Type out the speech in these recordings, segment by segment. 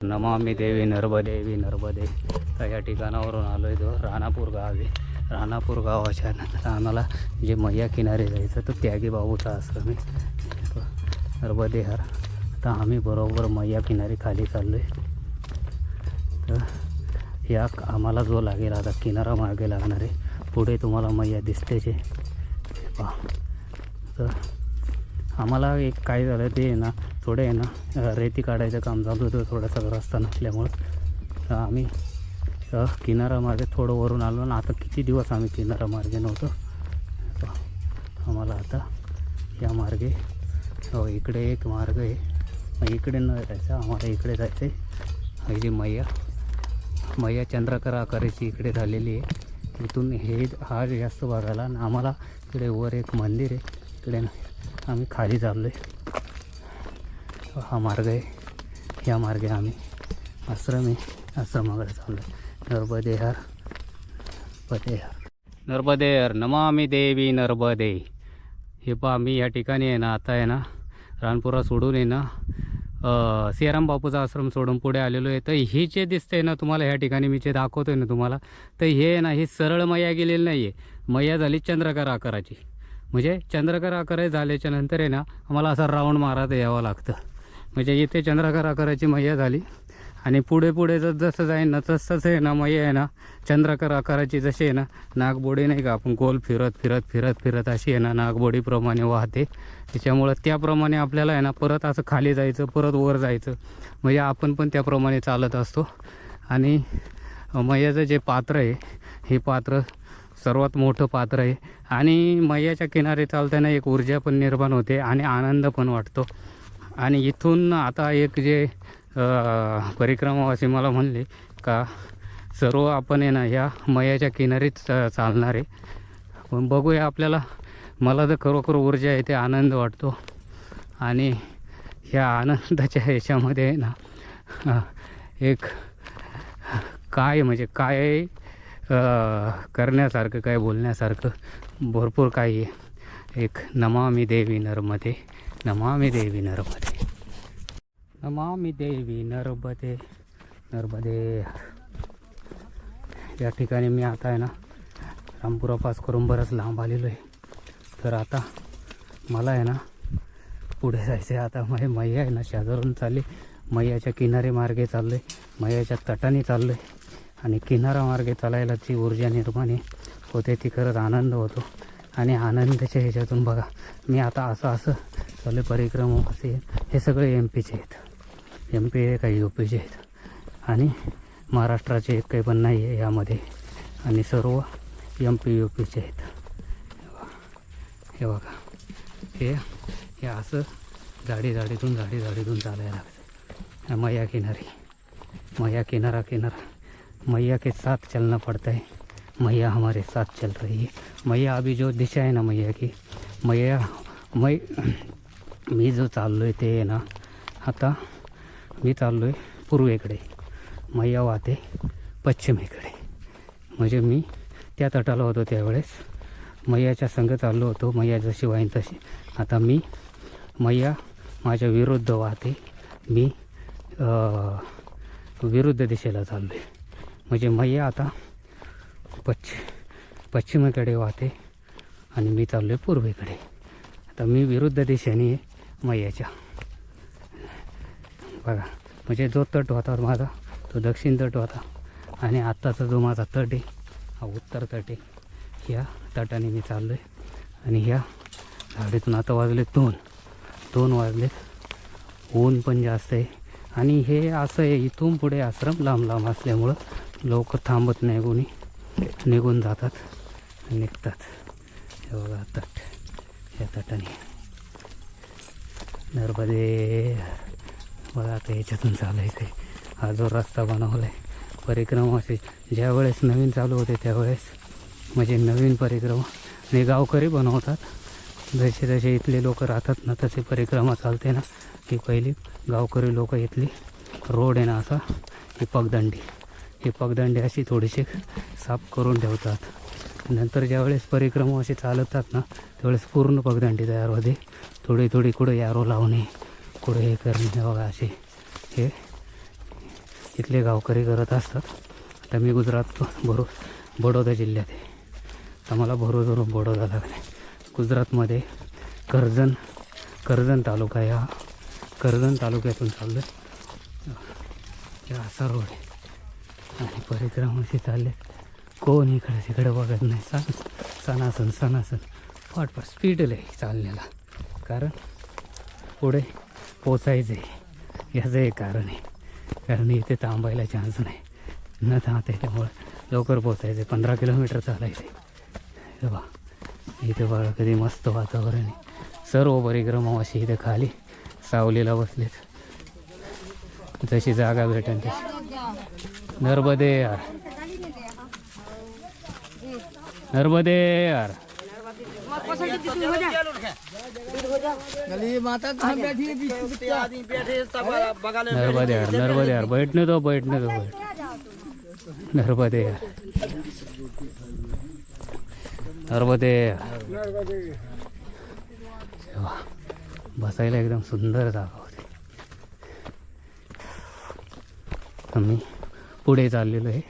नमामि देवी नर्मदेवी नर्मदे. तर या ठिकाणावरून आलो आहे तो राणापूर गाव आहे. राणापूर गावाच्या नंतर आम्हाला जे मैया किनारे जायचं तर त्यागी बाबूचा आश्रम आहे नर्मदेहर. आता आम्ही बरोबर मैया किनारी खाली चाललो आहे. तर या आम्हाला जो लागेल आता किनारा मागे लागणार आहे. पुढे तुम्हाला मैया दिसतेच आहे पहा. तर आम्हाला एक काय झालं ते आहे ना, थोडे आहे ना रेती काढायचं काम चालू होतं थोडासा रस्ता नसल्यामुळं. आम्ही किनारा मार्गे थोडं वरून आलो ना. आता किती दिवस आम्ही किनारा मार्गे नव्हतो. आम्हाला आता या मार्गे इकडे एक मार्ग आहे, इकडे न जायचं आम्हाला इकडे जायचं आहे. ही जी मैया चंद्रकरा आकाराची इकडे झालेली आहे. इथून हा जास्त बघायला आणि आम्हाला इकडे वर एक मंदिर आहे, इकडे आम्ही खाली चाललो आहे. हा मार्ग आहे, या मार्गे आम्ही आश्रम आहे आश्रमाकडे चाललो आहे. नर्मदेहर नमामि देवी नर्मदे. हे पहा मी या ठिकाणी आहे ना, आता आहे ना रानपुरा सोडून आहे ना सियाराम बापूचा आश्रम सोडून पुढे आलेलो आहे. तर हे जे दिसतंय ना तुम्हाला ह्या ठिकाणी मी जे दाखवतोय ना तुम्हाला, तर हे ना ही सरळ मैया गेलेली नाही आहे. मैया झाली चंद्रकर आकाराची. म्हणजे चंद्रकर आकार झाल्याच्या नंतर आहे ना आम्हाला असा राऊंड मारत यावं लागतं. म्हणजे इथे चंद्रकर आकाराची मैया झाली आणि पुढे पुढे जसं जाईल ना तसंच आहे ना मैया आहे ना चंद्रकर आकाराची. जशी आहे ना नागबोडी नाही का, आपण गोल फिरत फिरत फिरत फिरत अशी आहे ना नागबोडीप्रमाणे वाहते. त्याच्यामुळं त्याप्रमाणे आपल्याला आहे ना परत असं खाली जायचं, परत वर जायचं. म्हणजे आपण पण त्याप्रमाणे चालत असतो. आणि मैयाचं जे पात्र आहे हे पात्र सर्वात मोठं पात्र आहे. आणि मैयाच्या किनारे चालताना एक ऊर्जा पण निर्माण होते आणि आनंद पण वाटतो. आणि इथून आता एक जे परिक्रमावासी मला म्हणले का सर्व आपण आहे ना ह्या मैयाच्या किनारीच चालणार आहे. पण बघूया आपल्याला. मला तर खरोखर ऊर्जा येते, आनंद वाटतो. आणि ह्या आनंदाच्या ह्याच्यामध्ये आहे ना एक काय म्हणजे काय करण्यासारखं, काय बोलण्यासारखं भरपूर काही आहे. एक नमामि देवी नर्मदे, नमामि देवी नर्मदे, नमामि देवी नर्मदे नर्मदे. या ठिकाणी मी आता आहे ना रामपुरा पास करून बरंच लांब आलेलो आहे. तर आता मला आहे ना पुढे जायचं आहे. आता मैया आहे ना शेजारून चालली, मैयाच्या किनारे मार्गे चाललो आहे, मैयाच्या तटाने चाललो आहे. आणि किनारा मार्गे चालायला जी ऊर्जा निर्माण होते ती खरंच आनंद होतो. आणि आनंदाच्या ह्याच्यातून बघा मी आता असं चालू परिक्रमा असे हे सगळे MP चे आहेत. MP हे काही UP चे आहेत आणि महाराष्ट्राचे एक काही पण नाही आहे यामध्ये. आणि सर्व MP UP चे आहेत. हे बघा हे असं झाडीतून चालायला लागतं. मैया किनारा मैया के साथ चलना पड़ता है. मैया हमारे साथ चल रही है. मैया अभी जो दिशा है ना मैया की, मी जो चाललो आहे ते ना आता मी चाललो आहे पूर्वेकडे, मैया वाहते पश्चिमेकडे. म्हणजे मी त्या तटाला होतो त्यावेळेस मैयाच्या संग चाललो होतो. मैया जशी वाहीन तशी. आता मैया माझ्या विरुद्ध वाहते, मी विरुद्ध दिशेला चाललो आहे. म्हणजे मैया आता पश्चिमेकडे वाहते आणि मी चाललो आहे पूर्वेकडे. आता मी विरुद्ध दिशेने आहे मैयाच्या. बघा म्हणजे जो तट होता माझा तो दक्षिण तट होता आणि आत्ताचा जो माझा तट आहे हा उत्तर तट आहे. ह्या तटाने मी चाललो आहे. आणि ह्या झाडीतून आता वाजले 2 वाजलेत. ऊन पण जास्त आहे. आणि हे असं आहे इथून पुढे आश्रम लांब असल्यामुळं लवकर थांबत नाही, कोणी निघून जातात निघतात. हे बघा तट, या तटाने नर्मदे. बघा आता याच्यातून चालायचं आहे. हा जो रस्ता बनवला आहे परिक्रमाचे ज्या वेळेस नवीन चालू होते त्यावेळेस म्हणजे नवीन परिक्रमा आणि गावकरी बनवतात. जसे इथले लोक राहतात ना तसे परिक्रमा चालते ना. ही पहिली गावकरी लोक इथली रोड आहे ना असा ही पगदंडी अशी थोडीशी साफ करून ठेवतात. नंतर ज्यावेळेस परिक्रमा असे चालतात ना त्यावेळेस पूर्ण पगदंडी तयार होते. थोडी कुठं यारो लावणे, कुठं हे करणे. बघा असे हे इथले गावकरी करत असतात. आता मी गुजरात बडोदा जिल्ह्यात आहे. तर मला भरोजवरून बडोदा लागले. गुजरातमध्ये कर्जन तालुका, या कर्जन तालुक्यातून चाललो आहे. असा रोड आहे आणि परिक्रमाशी चालले. कोण इकडे तिकडे बघत नाही. सणासण फाटफाट स्पीड लय चालण्याला, कारण पुढे पोचायचं आहे. याचं एक कारण आहे, कारण इथे थांबायला चान्स नाही. न थांबते त्यामुळे लवकर पोचायचं आहे. 15 किलोमीटर चालायचं आहे. बा इथे बघा कधी मस्त वातावरण आहे. सर्व परिक्रमावासी इथे खाली सावलीला बसलेत. जशी जागा भेटेल तशी. नर्मदे यार, नर्मदे यार. नर्मदे यार, नर्मदे यार. बैठने दो. नर्मदे यार, नर्मदे यार. बसायला एकदम सुंदर जागा होती. आम्ही पुढे चाललेलो आहे.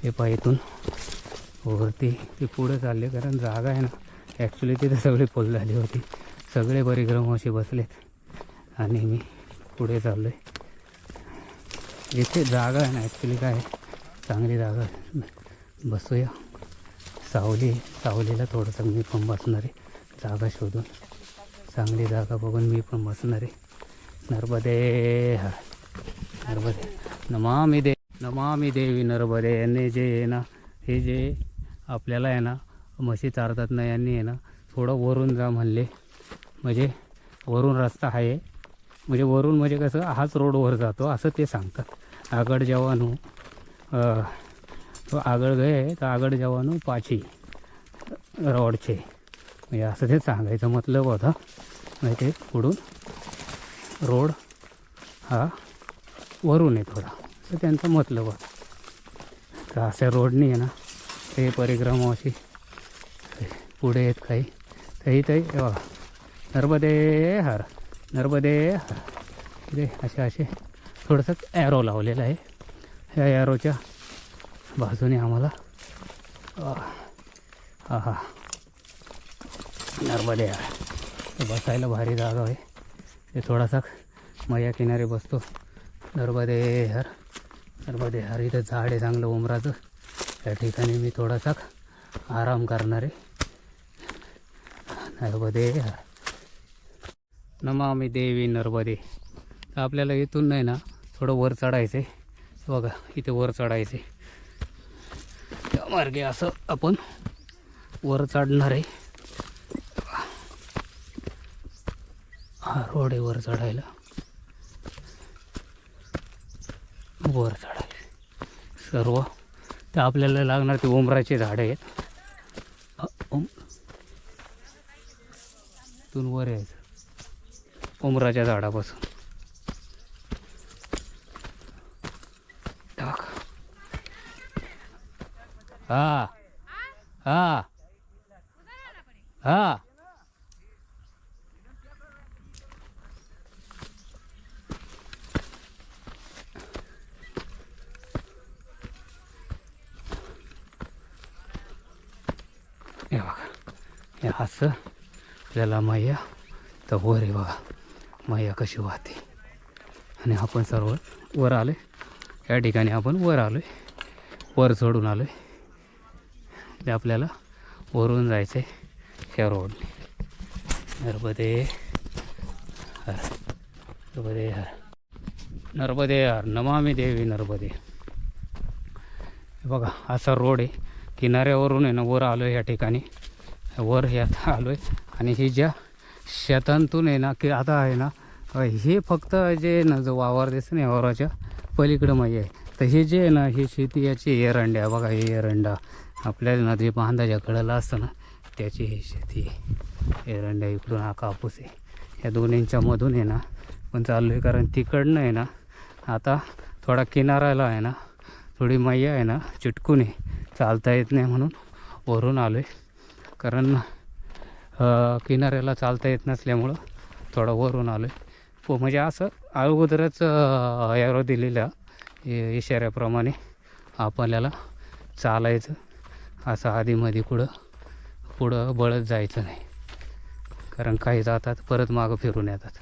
हे पायथून वरती ते पुढे चालले, कारण जागा आहे ना. ॲक्च्युली तिथे सगळी फुल झाली होती. सगळे परिक्रमाशी बसलेत आणि मी पुढे चाललो आहे. जिथे जागा आहे ना, ॲक्च्युली काय चांगली जागा आहे. बसूया. सावलीला थोडंसं मी पण बसणार आहे. जागा शोधून चांगली जागा बघून मी पण बसणार आहे. नर्मदे नर्मदे. नमामि देवी नर्मदे. यांनी जे आहे ना, हे जे आपल्याला आहे ना म्हशी चारतात ना, यांनी आहे ना थोडं वरून जा म्हणले. म्हणजे वरून रस्ता आहे, म्हणजे वरून म्हणजे कसं हाच रोडवर जातो असं ते सांगतात. आगड जवानू आगळ गए तर आगड जवानू पाची रोडचे, म्हणजे असं ते सांगायचं मतलब होता. म्हणजे ते पुढून रोड हा वरून आहे थोडा, असं त्यांचा मतलब होता. तर अशा रोडनी आहे ना ते परिक्रमाशी पुढे येत काही काही बघा. नर्मदे हर, नर्मदे हर. इथे असे थोडंसं ॲरो लावलेलं आहे. ह्या ॲरोच्या बाजूने आम्हाला हा नर्मदे हर. बसायला भारी जागा आहे. ते थोडासा मैया किनारे बसतो. नर्मदे हर, नर्मदे हर. इथं झाड आहे चांगलं उमराचं. त्या ठिकाणी मी थोडासा आराम करणार आहे. नर्मदे हर. नमामि देवी नर्मदे. तर आपल्याला इथून नाही ना थोडं वर चढायचं आहे. बघा इथे वर चढायचं आहे. त्या मार्गे असं आपण वर चढणार आहे. हा रोड आहे वर चढायला. वर चढायचं सर्व. तर आपल्याला लागणार ते उमराचे झाडं आहेत. इथून वर यायचं उमराच्या झाडापासून. हा हा हा. हे बघा, हे असं आपल्याला मैया तर वर आहे बघा. मैया कशी वाहते. आणि आपण सर्व वर आलो आहे. या ठिकाणी आपण वर आलो आहे, वर चढून आलो आहे. ते आपल्याला वरून जायचं आहे ह्या रोडने. नर्मदे हर, नर्मदे हर, नर्मदे हर. नमामि देवी नर्मदे. बघा असा रोड आहे. किनाऱ्यावरून आहे ना वर आलो आहे. या ठिकाणी वर ह्यात आलो आहे. आणि ही ज्या शेतांतून आहे ना की आता आहे ना, हे फक्त जे ना जो वावर दिसतं ना, वावराच्या पलीकडं माही आहे. तर हे जे आहे ना, ही शेती याची एरंड्या बघा. हे एरंडा आपल्याला ना जे बांधाच्या कडेला असतं ना त्याची ही शेती आहे. एरंड्या इकडून हा कापूस आहे. ह्या दोन्हींच्या मधून आहे ना पण चाललो आहे. कारण तिकडनं आहे ना आता थोडा किनाऱ्याला आहे ना थोडी मैया आहे ना चिटकून आहे, चालता येत नाही म्हणून वरून आलो आहे. कारण किनाऱ्याला चालता येत नसल्यामुळं थोडं वरून आलो आहे. म्हणजे असं अगोदरच ॲरो दिलेला इशाऱ्याप्रमाणे आपल्याला चालायचं, असं आधीमध्ये पुढं बळत जायचं नाही, कारण काही जातात परत मागं फिरून येतात.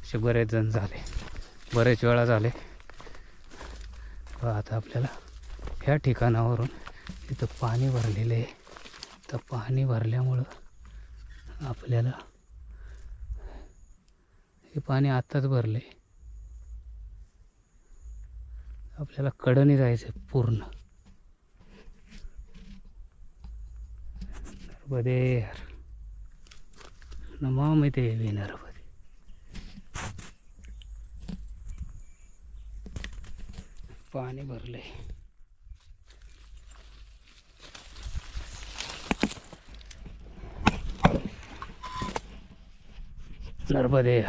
असे बरेच जण झाले, बरेच वेळा झाले. आता आपल्याला ह्या ठिकाणावरून इथं पाणी भरलेलं आहे. तर पाणी भरल्यामुळं आपल्याला हे पाणी आत्ताच भरले, आपल्याला कडेने जायचं पूर्ण. नर्मदे नमामि देवी नर्मदे. पाणी भरले. नर्मदे